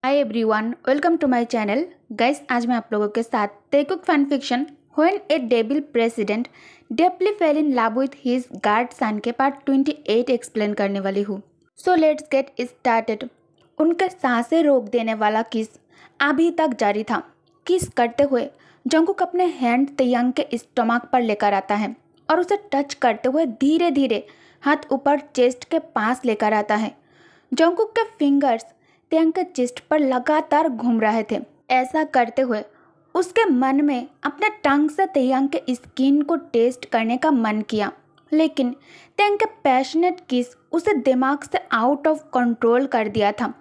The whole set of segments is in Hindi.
Hi everyone, welcome to my channel. Guys, आज मैं आप लोगों के साथ Taekook fan fiction when a devil president deeply fell in love with his guard son के पार्ट 28 एक्सप्लेन करने वाली हूँ। So let's get started. उनके सांसें रोक देने वाला किस अभी तक जारी था। किस करते हुए जंगकुक अपने हैंड तयंग के स्टमक पर लेकर आता है और उसे टच करते हुए धीरे धीरे हाथ ऊपर चेस्ट के पास लेकर आता है। जंगकुक के फिंगर्स तयंग के चेस्ट पर लगातार घूम रहे थे। ऐसा करते हुए उसके मन में अपने टंग से तयंग के स्किन को टेस्ट करने का मन किया, लेकिन तयंग के पैशनेट किस उसे दिमाग से आउट ऑफ कंट्रोल कर दिया था,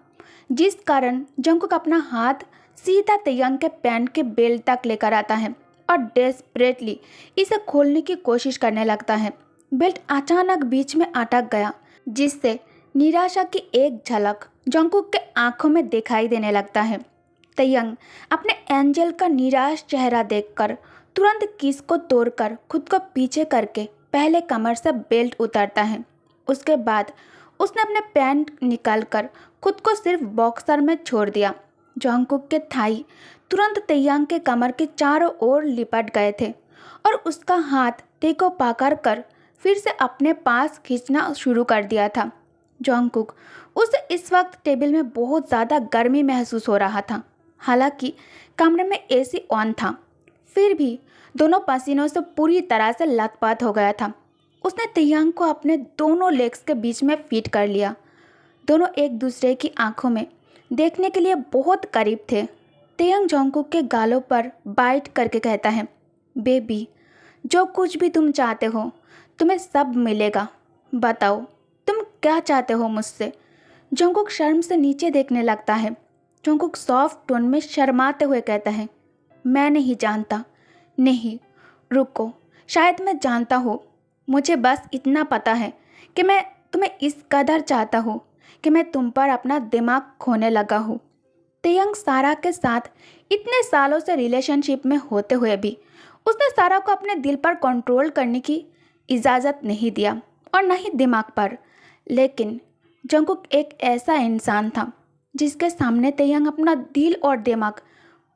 जिस कारण जंगकुक अपना हाथ सीधा तयंग के पैंट के बेल्ट तक लेकर आता है और डेस्परेटली इसे खोलने की कोशिश करने लगता है। बेल्ट अचानक बीच में अटक गया, जिससे निराशा की एक झलक जंगकुक के आंखों में दिखाई देने लगता है। तयंग अपने एंजल का निराश चेहरा देखकर तुरंत किस को तोड़कर खुद को पीछे करके पहले कमर से बेल्ट उतारता है। उसके बाद उसने अपने पैंट निकालकर खुद को सिर्फ बॉक्सर में छोड़ दिया। जंगकुक के थाई तुरंत तयंग के कमर के चारों ओर लिपट गए थे और उसका हाथ ते को पकड़ कर फिर से अपने पास खींचना शुरू कर दिया था। जंगकुक उसे इस वक्त टेबल में बहुत ज़्यादा गर्मी महसूस हो रहा था। हालांकि कमरे में एसी ऑन था, फिर भी दोनों पसीनों से पूरी तरह से लथपथ हो गया था। उसने तयंग को अपने दोनों लेग्स के बीच में फिट कर लिया। दोनों एक दूसरे की आंखों में देखने के लिए बहुत करीब थे। तयंग जंगकुक के गालों पर बाइट करके कहता है, बेबी, जो कुछ भी तुम चाहते हो तुम्हें सब मिलेगा। बताओ तुम क्या चाहते हो मुझसे। जंगकुक शर्म से नीचे देखने लगता है। जंगकुक सॉफ्ट टोन में शर्माते हुए कहता है, मैं नहीं जानता। नहीं, रुको, शायद मैं जानता हूँ। मुझे बस इतना पता है कि मैं तुम्हें इस कदर चाहता हूँ कि मैं तुम पर अपना दिमाग खोने लगा हूँ। तयंग सारा के साथ इतने सालों से रिलेशनशिप में होते हुए भी उसने सारा को अपने दिल पर कंट्रोल करने की इजाज़त नहीं दिया और न ही दिमाग पर। लेकिन जंगकुक एक ऐसा इंसान था जिसके सामने तयंग अपना दिल और दिमाग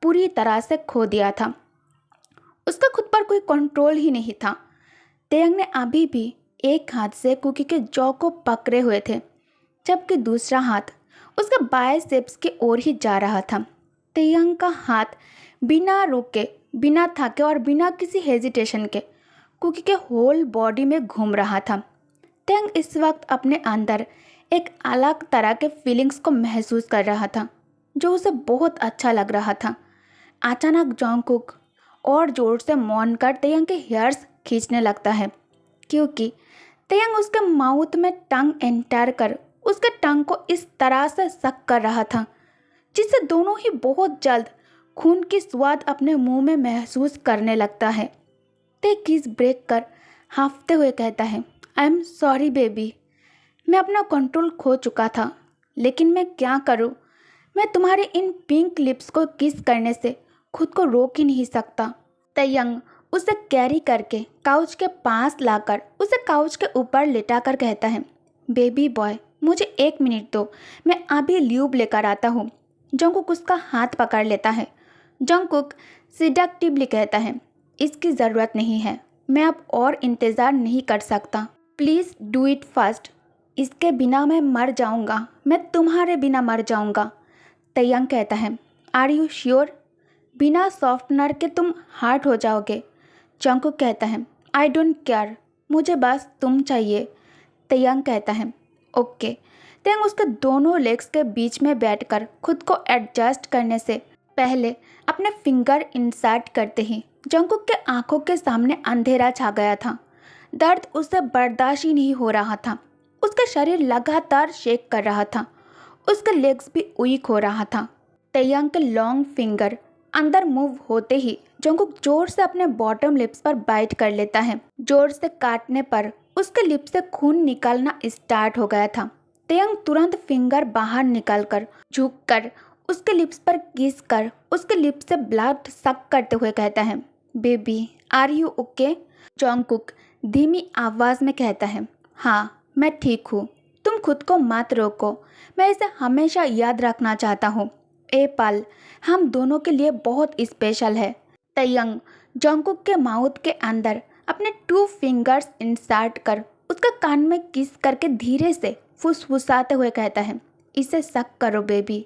पूरी तरह से खो दिया था। उसका खुद पर कोई कंट्रोल ही नहीं था। तयंग ने अभी भी एक हाथ से कुकी के जौ को पकड़े हुए थे, जबकि दूसरा हाथ उसके बाइसेप्स की ओर ही जा रहा था। तयंग का हाथ बिना रुके, बिना थके और बिना किसी हेजिटेशन के कुकी के होल बॉडी में घूम रहा था। तयंग इस वक्त अपने अंदर एक अलग तरह के फीलिंग्स को महसूस कर रहा था, जो उसे बहुत अच्छा लग रहा था। अचानक जंगकुक और जोर से मौन कर तयंग के हेयर्स खींचने लगता है, क्योंकि तयंग उसके माउथ में टंग एंटर कर उसके टंग को इस तरह से सक कर रहा था, जिससे दोनों ही बहुत जल्द खून की स्वाद अपने मुंह में महसूस करने लगता है। ते किस ब्रेक कर हाँफते हुए कहता है, आई एम सॉरी बेबी, मैं अपना कंट्रोल खो चुका था, लेकिन मैं क्या करूं। मैं तुम्हारे इन पिंक लिप्स को किस करने से खुद को रोक ही नहीं सकता। तयंग उसे कैरी करके काउच के पास लाकर उसे काउच के ऊपर लिटाकर कहता है, बेबी बॉय, मुझे 1 मिनट दो, मैं अभी ल्यूब लेकर आता हूँ। जंगकुक उसका हाथ पकड़ लेता है। जंगकुक सिडक्टिवली कहता है, इसकी ज़रूरत नहीं है, मैं अब और इंतज़ार नहीं कर सकता। Please do it fast. इसके बिना मैं मर जाऊंगा, मैं तुम्हारे बिना मर जाऊंगा। तयंग कहता है, आर यू श्योर? बिना सॉफ्टनर के तुम हार्ट हो जाओगे। जंगकुक कहता है, आई डोंट केयर, मुझे बस तुम चाहिए। तयंग कहता है, ओके। तयंग उसके दोनों लेग्स के बीच में बैठकर खुद को एडजस्ट करने से पहले अपने फिंगर इंसर्ट करते ही जंगकुक के आंखों के सामने अंधेरा छा गया था। दर्द उसे बर्दाश्त ही नहीं हो रहा था। उसका शरीर लगातार शेक कर रहा था। उसके लेग्स भी वीक हो रहा था। तयंग के लॉन्ग फिंगर अंदर मूव होते ही जंगकुक जोर से अपने बॉटम लिप्स पर बाइट कर लेता है। जोर से काटने पर उसके लिप से खून निकलना स्टार्ट हो गया था। तयंग तुरंत फिंगर बाहर निकालकर झुककर उसके लिप्स पर किस कर उसके लिप्स से ब्लड सक करते हुए कहता है, baby, are you okay? Jungkook धीमी आवाज़ में कहता है, हाँ मैं ठीक हूँ, तुम खुद को मत रोको, मैं इसे हमेशा याद रखना चाहता हूँ। ए पल हम दोनों के लिए बहुत स्पेशल है। तयंग जंगकुक के माउथ के अंदर अपने 2 फिंगर्स इंसर्ट कर उसका कान में किस करके धीरे से फुसफुसाते हुए कहता है, इसे सक करो बेबी।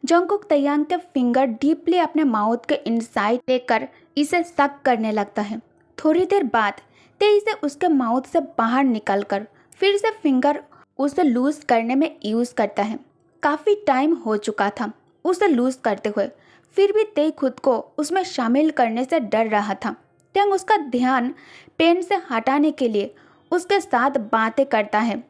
जंगकुक तयंग के फिंगर डीपली अपने माउथ के इनसाइड लेकर इसे सक करने लगता है। थोड़ी देर बाद तेजी से उसके माउथ से बाहर निकलकर फिर से फिंगर उसे लूज करने में यूज करता है। काफ़ी टाइम हो चुका था उसे लूज करते हुए, फिर भी ते खुद को उसमें शामिल करने से डर रहा था। तयंग उसका ध्यान पेन से हटाने के लिए उसके साथ बातें करता है,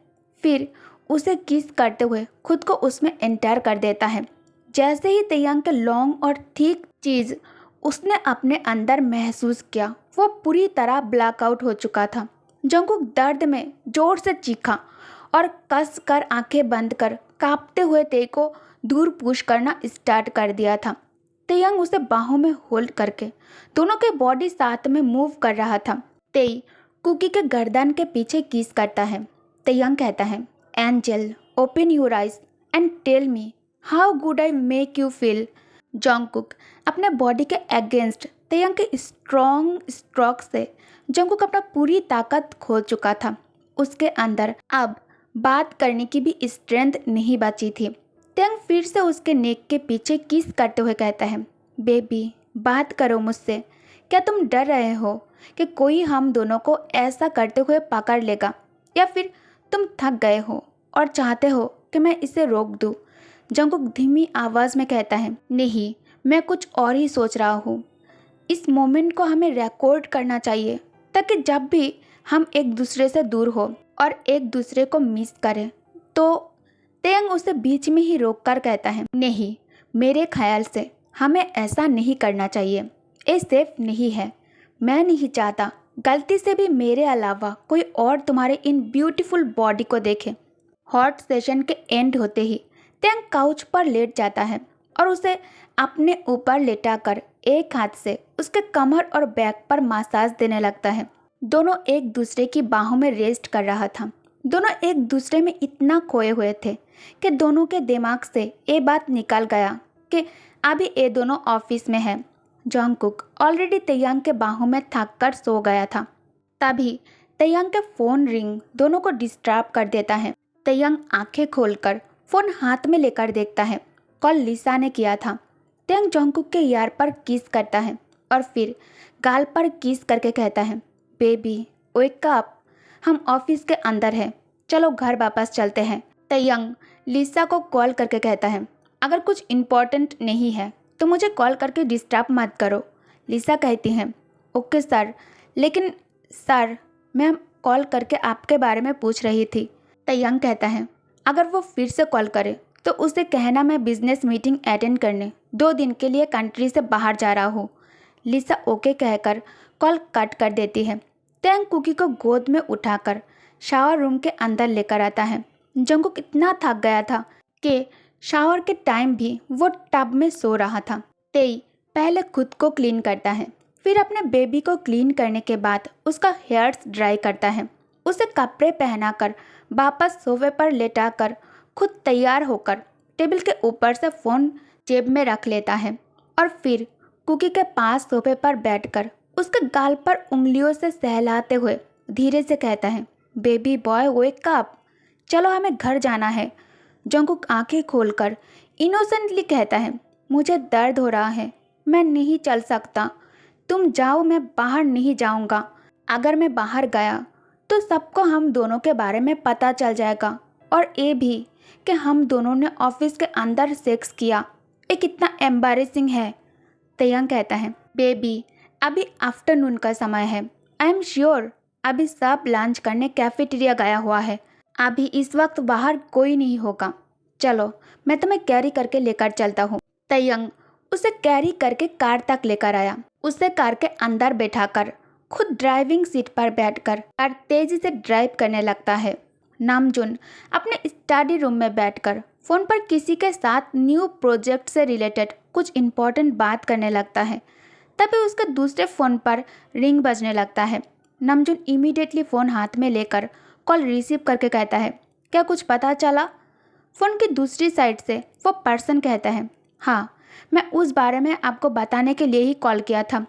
फिर उसे किस करते हुए खुद को उसमें एंटर कर देता है। जैसे ही तयंग के लॉन्ग और थिक चीज़ उसने अपने अंदर महसूस किया, वो पूरी तरह ब्लैकआउट हो चुका था। जंगकुक दर्द में जोर से चीखा और कस कर आंखें बंद कर कांपते हुए ते को दूर पुश करना स्टार्ट कर दिया था। तयंग उसे बाहों में होल्ड करके दोनों के बॉडी साथ में मूव कर रहा था। तेई कुकी के गर्दन के पीछे किस करता है। तयंग कहता है, angel open your eyes and tell me how good I make you feel. Jungkook अपने बॉडी के अगेंस्ट तयंग के स्ट्रॉन्ग स्ट्रोक से जंगकुक अपना पूरी ताकत खो चुका था। उसके अंदर अब बात करने की भी स्ट्रेंथ नहीं बची थी। तयंग फिर से उसके नेक के पीछे किस करते हुए कहता है, बेबी बात करो मुझसे। क्या तुम डर रहे हो कि कोई हम दोनों को ऐसा करते हुए पकड़ लेगा, या फिर तुम थक गए हो और चाहते हो कि मैं इसे रोक दूँ। जंगकुक धीमी आवाज़ में कहता है, नहीं, मैं कुछ और ही सोच रहा हूँ। इस मोमेंट को हमें रिकॉर्ड करना चाहिए ताकि जब भी हम एक दूसरे से दूर हो और एक दूसरे को मिस करें तो। तयंग उसे बीच में ही रोककर कहता है, नहीं, मेरे ख्याल से हमें ऐसा नहीं करना चाहिए। ये सेफ नहीं है। मैं नहीं चाहता गलती से भी मेरे अलावा कोई और तुम्हारे इन ब्यूटीफुल बॉडी को देखे। हॉट सेशन के एंड होते ही तयंग काउच पर लेट जाता है और उसे अपने ऊपर लेटाकर एक हाथ से उसके कमर और बैक पर मसाज देने लगता है। दोनों एक दूसरे की बाहों में रेस्ट कर रहा था। दोनों एक दूसरे में इतना खोए हुए थे कि दोनों के दिमाग से ये बात निकल गया कि अभी ये दोनों ऑफिस में है। जंगकुक ऑलरेडी तयंग के बाहों में थक कर सो गया था। तभी तयंग के फ़ोन रिंग दोनों को डिस्टर्ब कर देता है। तयंग आंखें खोलकर फ़ोन हाथ में लेकर देखता है। कॉल लिसा ने किया था। तयंग जंगकुक के यार पर किस करता है और फिर गाल पर किस करके कहता है, बेबी वेक अप, हम ऑफिस के अंदर हैं, चलो घर वापस चलते हैं। तयंग लिसा को कॉल करके कहता है, अगर कुछ इम्पोर्टेंट नहीं है तो मुझे कॉल करके डिस्टर्ब मत करो। लिसा कहती हैं, ओके सर, लेकिन सर मैं कॉल करके आपके बारे में पूछ रही थी। तयंग कहता है, अगर वो फिर से कॉल करे तो उसे कहना मैं बिजनेस मीटिंग अटेंड करने 2 दिन के लिए कंट्री से बाहर जा रहा हूँ। लिसा ओके कहकर कॉल कट कर देती है। तयंग कुकी को गोद में उठाकर शावर रूम के अंदर लेकर आता है। जंगकुक इतना थक गया था कि शावर के टाइम भी वो टब में सो रहा था। तेई पहले खुद को क्लीन करता है, फिर अपने बेबी को क्लीन करने के बाद उसका हेयर्स ड्राई करता है। उसे कपड़े पहनाकर वापस सोफे पर लेटाकर खुद तैयार होकर टेबल के ऊपर से फ़ोन जेब में रख लेता है और फिर कुकी के पास सोफे पर बैठकर उसके गाल पर उंगलियों से सहलाते हुए धीरे से कहता है, बेबी बॉय वेक अप, चलो हमें घर जाना है। जंगकुक आंखें खोलकर इनोसेंटली कहता है, मुझे दर्द हो रहा है, मैं नहीं चल सकता, तुम जाओ, मैं बाहर नहीं जाऊंगा। अगर मैं बाहर गया तो सबको हम दोनों के बारे में पता चल जाएगा और ये भी कि हम दोनों ने ऑफिस के अंदर सेक्स किया। ये कितना एम्बैरेसिंग है। तयंग कहता है, बेबी अभी आफ्टरनून का समय है, आई एम श्योर अभी सब लंच करने कैफेटेरिया गया हुआ है, अभी इस वक्त बाहर कोई नहीं होगा, चलो मैं तुम्हें कैरी करके लेकर चलता हूँ। तयंग उसे कैरी करके कार तक लेकर आया। उसे कार के अंदर बैठाकर खुद ड्राइविंग सीट पर बैठकर कार तेजी से ड्राइव करने लगता है। नामजुन अपने स्टडी रूम में बैठकर फ़ोन पर किसी के साथ न्यू प्रोजेक्ट से रिलेटेड कुछ इम्पोर्टेंट बात करने लगता है। तभी उसके दूसरे फ़ोन पर रिंग बजने लगता है। नामजुन इमीडिएटली फ़ोन हाथ में लेकर कॉल रिसीव करके कहता है, क्या कुछ पता चला? फ़ोन की दूसरी साइड से वो पर्सन कहता है, हाँ, मैं उस बारे में आपको बताने के लिए ही कॉल किया था।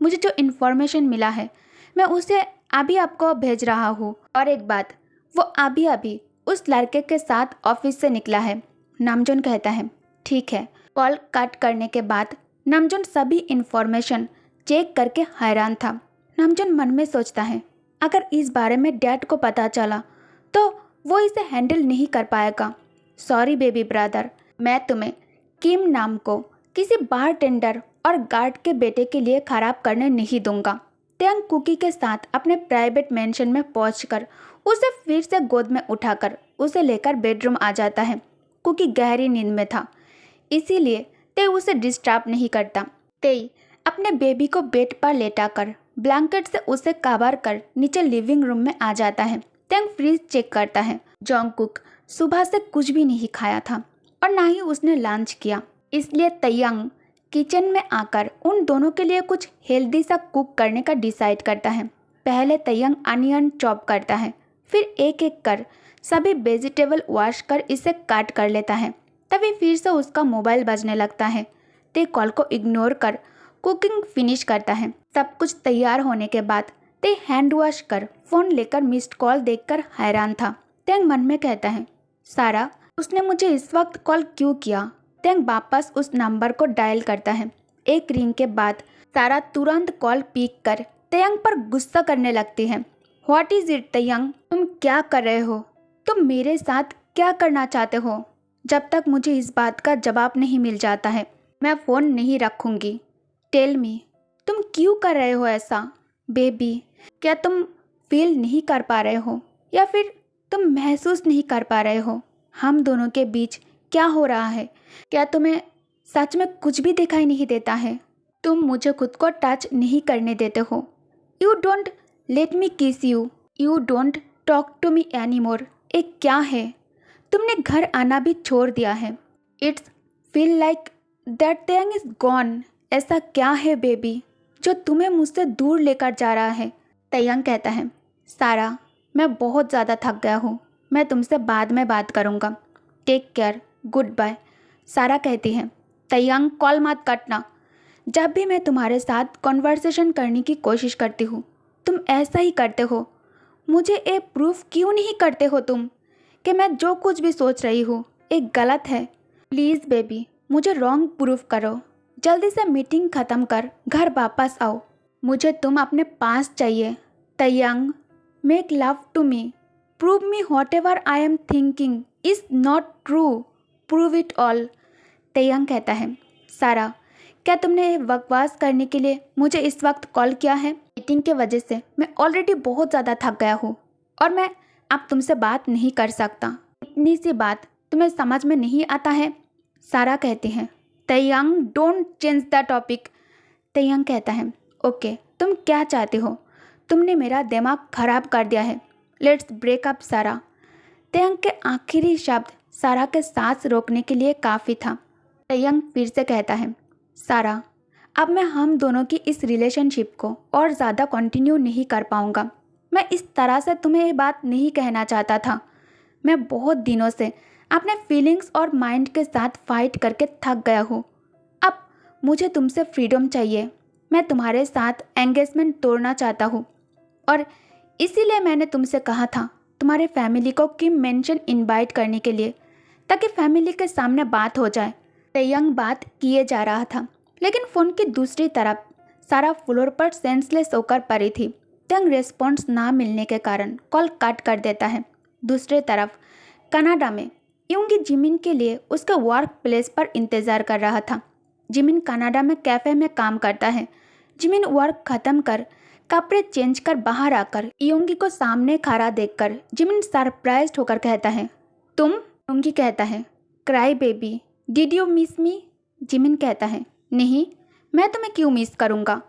मुझे जो इन्फॉर्मेशन मिला है मैं उसे अभी आपको भेज रहा हूँ। और एक बात, वो अभी अभी उस लड़के के साथ ऑफिस से निकला है, नामजोन कहता है। ठीक है। कॉल कट करने के बाद नामजोन सभी इन्फॉर्मेशन चेक करके हैरान था। नामजोन मन में सोचता है, अगर इस बारे में डैड को पता चला तो वो इसे हैंडल नहीं कर पाएगा। सॉरी बेबी ब्रदर, मैं तुम्हें किम नाम को किसी बारटेंडर और गार्ड के बेटे के लिए खराब करने नहीं दूंगा। त्यांग कुकी के साथ अपने प्राइवेट मेंशन में पहुंचकर उसे फिर से गोद में उठाकर उसे लेकर बेडरूम आ जाता है। कुकी गहरी नींद में था, इसीलिए ते उसे डिस्टर्ब नहीं करता। तेई अपने बेबी को बेड पर लेटाकर ब्लैंकेट से उसे कवर कर नीचे लिविंग रूम में आ जाता है। त्यांग फ्रिज चेक करता है। जोंगकुक सुबह से कुछ भी नहीं खाया था और ना ही उसने लंच किया, इसलिए तैयांग किचन में आकर उन दोनों के लिए कुछ हेल्दी सा कुक करने का डिसाइड करता है। पहले तैयांग अनियन चॉप करता है, फिर एक एक कर सभी वेजिटेबल वॉश कर इसे काट कर लेता है। तभी फिर से उसका मोबाइल बजने लगता है। ते कॉल को इग्नोर कर कुकिंग फिनिश करता है। सब कुछ तैयार होने के बाद ते हैंड वॉश कर फोन लेकर मिस्ड कॉल देखकर हैरान था। तेंग मन में कहता है, सारा उसने मुझे इस वक्त कॉल क्यों किया। तेंग वापस उस नंबर को डायल करता है। एक रिंग के बाद सारा तुरंत कॉल पिक कर तेयंग पर गुस्सा करने लगती है। व्हाट इज इट तेयंग, तुम क्या कर रहे हो? तुम मेरे साथ क्या करना चाहते हो? जब तक मुझे इस बात का जवाब नहीं मिल जाता है मैं फ़ोन नहीं रखूँगी। टेल मी, तुम क्यों कर रहे हो ऐसा? बेबी, क्या तुम फील नहीं कर पा रहे हो या फिर तुम महसूस नहीं कर पा रहे हो हम दोनों के बीच क्या हो रहा है? क्या तुम्हें सच में कुछ भी दिखाई नहीं देता है? तुम मुझे खुद को टच नहीं करने देते हो। You don't let me kiss you, you don't talk to me anymore. एक क्या है? तुमने घर आना भी छोड़ दिया है। It's feel like that thing is gone. ऐसा क्या है बेबी जो तुम्हें मुझसे दूर लेकर जा रहा है? तयंग कहता है, सारा मैं बहुत ज़्यादा थक गया हूँ, मैं तुमसे बाद में बात करूँगा। Take care, goodbye. Sara कहती है, तयंग कॉल मत काटना। जब भी मैं तुम्हारे साथ कॉन्वर्सेशन करने की कोशिश करती हूँ तुम ऐसा ही करते हो। मुझे ये प्रूफ क्यों नहीं करते हो तुम कि मैं जो कुछ भी सोच रही हूँ एक गलत है? प्लीज़ बेबी, मुझे रॉन्ग प्रूफ करो। जल्दी से मीटिंग ख़त्म कर घर वापस आओ। मुझे तुम अपने पास चाहिए। Taehyung, make love to me. Prove me whatever I am thinking is not true. Prove it all. Taehyung कहता है, सारा क्या तुमने बकवास करने के लिए मुझे इस वक्त कॉल किया है? मीटिंग के वजह से मैं ऑलरेडी बहुत ज़्यादा थक गया हूँ और मैं अब तुमसे बात नहीं कर सकता। इतनी सी बात तुम्हें समझ में नहीं आता है? सारा कहती है, तयंग डोंट चेंज द टॉपिक। तयंग कहता है, ओके तुम क्या चाहते हो? तुमने मेरा दिमाग खराब कर दिया है। लेट्स ब्रेक अप सारा। तयंग के आखिरी शब्द सारा के सांस रोकने के लिए काफ़ी था। तयंग फिर से कहता है, सारा अब मैं हम दोनों की इस रिलेशनशिप को और ज़्यादा कंटिन्यू नहीं कर पाऊँगा। मैं इस तरह से तुम्हें ये बात नहीं कहना चाहता था। मैं बहुत दिनों से अपने फीलिंग्स और माइंड के साथ फाइट करके थक गया हूँ। अब मुझे तुमसे फ्रीडम चाहिए। मैं तुम्हारे साथ एंगेजमेंट तोड़ना चाहता हूँ और इसीलिए मैंने तुमसे कहा था तुम्हारे फैमिली को किम मेंशन इनवाइट करने के लिए, ताकि फैमिली के सामने बात हो जाए। तयंग बात किए जा रहा था लेकिन फ़ोन की दूसरी तरफ सारा फ्लोर पर सेंसलेस होकर पड़ी थी। तयंग रिस्पॉन्स ना मिलने के कारण कॉल कट कर देता है। दूसरी तरफ कनाडा में यूंगी जिमिन के लिए उसके वर्क प्लेस पर इंतज़ार कर रहा था। जिमिन कनाडा में कैफ़े में काम करता है। जिमिन वर्क ख़त्म कर कपड़े चेंज कर बाहर आकर यूंगी को सामने खड़ा देखकर जिमिन सरप्राइज्ड होकर कहता है, तुम? यूंगी कहता है, cry baby, did you miss me? Jimin कहता है, नहीं, मैं तुम्हें क्यों मिस करूँगा?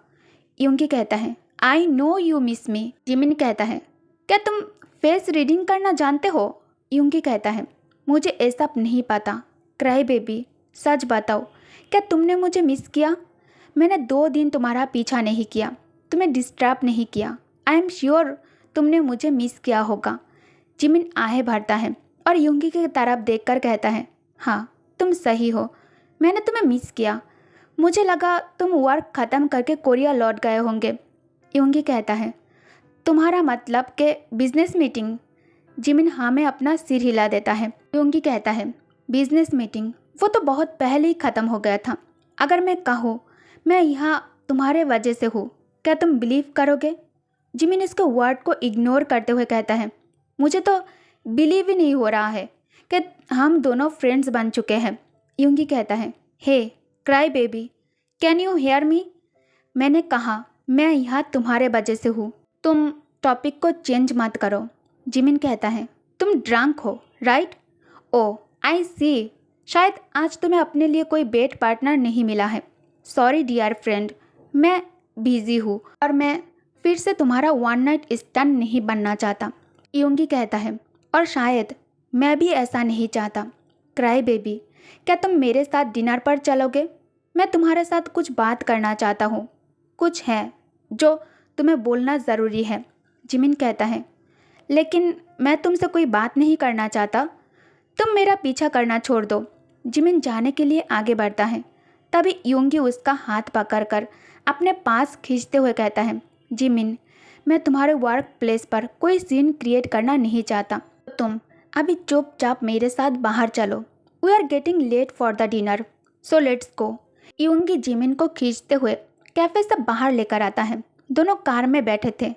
यूंगी कहता है, I know you miss me. Jimin कहता है, क्या तुम फेस रीडिंग करना जानते हो? यूंगी कहता है, मुझे ये सब नहीं पता। क्राई बेबी, सच बताओ, क्या तुमने मुझे मिस किया? मैंने 2 दिन तुम्हारा पीछा नहीं किया, तुम्हें डिस्टर्ब नहीं किया। आई एम श्योर तुमने मुझे मिस किया होगा। जिमिन आहें भरता है और यूंगी की तरफ देखकर कहता है, हाँ तुम सही हो, मैंने तुम्हें मिस किया। मुझे लगा तुम वर्क ख़त्म करके कोरिया लौट गए होंगे। योंगी कहता है, तुम्हारा मतलब कि बिजनेस मीटिंग? जिमिन हाँ में अपना सिर हिला देता है। योंगी कहता है, बिजनेस मीटिंग वो तो बहुत पहले ही ख़त्म हो गया था। अगर मैं कहूँ मैं यहाँ तुम्हारे वजह से हूँ, क्या तुम बिलीव करोगे? जिमिन इसके वर्ड को इग्नोर करते हुए कहता है, मुझे तो बिलीव ही नहीं हो रहा है कि हम दोनों फ्रेंड्स बन चुके हैं। योंगी कहता है, hey cry baby, can you hear me? मैंने कहा मैं यहाँ तुम्हारे वजह से हूँ। तुम टॉपिक को चेंज मत करो। जिमिन कहता है, तुम ड्रंक हो राइट? ओ आई सी, शायद आज तुम्हें अपने लिए कोई बेट पार्टनर नहीं मिला है। सॉरी डियर फ्रेंड, मैं बिजी हूँ और मैं फिर से तुम्हारा वन नाइट स्टैंड नहीं बनना चाहता। योंगी कहता है, और शायद मैं भी ऐसा नहीं चाहता। क्राई बेबी, क्या तुम मेरे साथ डिनर पर चलोगे? मैं तुम्हारे साथ कुछ बात करना चाहता हूँ। कुछ है जो तुम्हें बोलना ज़रूरी है। जिमिन कहता है, लेकिन मैं तुमसे कोई बात नहीं करना चाहता। तुम मेरा पीछा करना छोड़ दो। जिमिन जाने के लिए आगे बढ़ता है। तभी योंगी उसका हाथ पकड़कर अपने पास खींचते हुए कहता है, जिमिन, मैं तुम्हारे वर्क प्लेस पर कोई सीन क्रिएट करना नहीं चाहता। तुम अभी चुपचाप मेरे साथ बाहर चलो। We are getting late for the dinner, so let's go. Yoongi Jimin को खींचते हुए कैफ़े से बाहर लेकर आता है। दोनों कार में बैठे थे।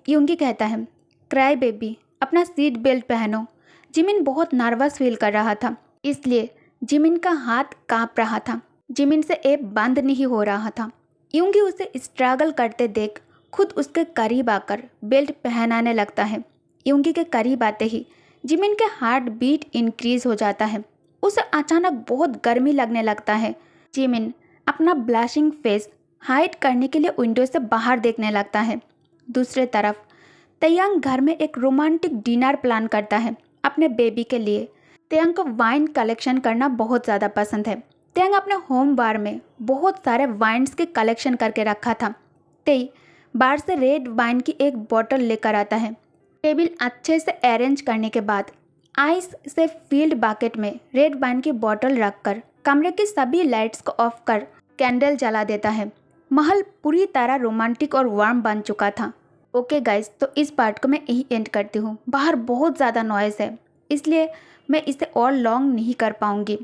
योंगी कहता है, क्राई बेबी, अपना सीट बेल्ट पहनो। जिमिन बहुत नर्वस फील कर रहा था, इसलिए जिमिन का हाथ काँप रहा था। जिमिन से ऐप बंद नहीं हो रहा था। योंगी उसे स्ट्रगल करते देख खुद उसके करीब आकर बेल्ट पहनाने लगता है। योंगी के करीब आते ही जिमिन के हार्ट बीट इंक्रीज हो जाता है। उसे अचानक बहुत गर्मी लगने लगता है। जिमिन अपना ब्लशिंग फेस हाइड करने के लिए विंडो से बाहर देखने लगता है। दूसरी तरफ तयांग घर में एक रोमांटिक डिनर प्लान करता है अपने बेबी के लिए। तयांग को वाइन कलेक्शन करना बहुत ज़्यादा पसंद है। तयांग अपने होम बार में बहुत सारे वाइन्स के कलेक्शन करके रखा था। तेई बार से रेड वाइन की एक बोतल लेकर आता है। टेबल अच्छे से अरेंज करने के बाद आइस से फील्ड बकेट में रेड वाइन की बोतल रखकर कमरे की सभी लाइट्स को ऑफ कर कैंडल जला देता है। महल पूरी तरह रोमांटिक और वार्म बन चुका था। ओके गाइस, तो इस पार्ट को मैं यही एंड करती हूँ। बाहर बहुत ज़्यादा नॉइज़ है, इसलिए मैं इसे और लॉन्ग नहीं कर पाऊँगी।